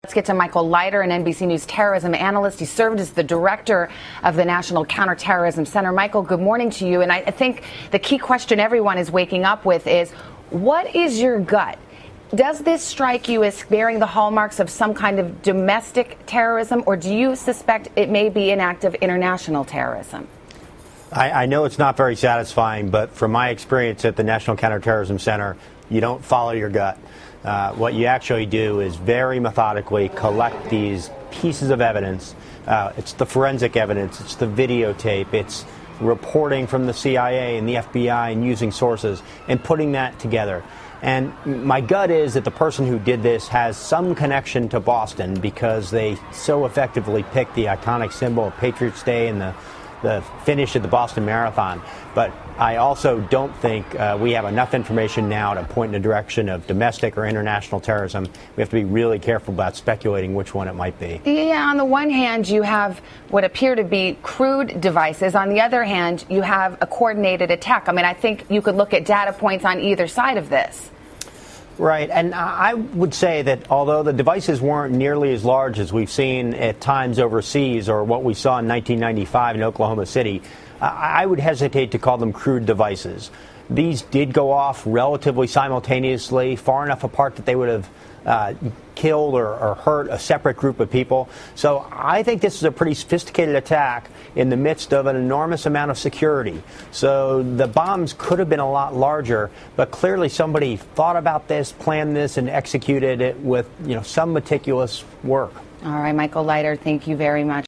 Let's get to Michael Leiter, an NBC News terrorism analyst. He served as the director of the National Counterterrorism Center. Michael, good morning to you. And I think the key question everyone is waking up with is, what is your gut? Does this strike you as bearing the hallmarks of some kind of domestic terrorism, or do you suspect it may be an act of international terrorism? I know it's not very satisfying, but from my experience at the National Counterterrorism Center, you don't follow your gut. What you actually do is very methodically collect these pieces of evidence. It's the forensic evidence, it's the videotape, it's reporting from the CIA and the FBI and using sources and putting that together. And my gut is that the person who did this has some connection to Boston because they so effectively picked the iconic symbol of Patriots' Day and the finish of the Boston Marathon. But I also don't think we have enough information now to point in the direction of domestic or international terrorism. We have to be really careful about speculating which one it might be. Yeah, on the one hand, you have what appear to be crude devices. On the other hand, you have a coordinated attack. I mean, I think you could look at data points on either side of this. Right, and I would say that although the devices weren't nearly as large as we've seen at times overseas or what we saw in 1995 in Oklahoma City, I would hesitate to call them crude devices. These did go off relatively simultaneously, far enough apart that they would have killed or hurt a separate group of people. So I think this is a pretty sophisticated attack in the midst of an enormous amount of security. So the bombs could have been a lot larger, but clearly somebody thought about this, planned this, and executed it with, some meticulous work. All right, Michael Leiter, thank you very much.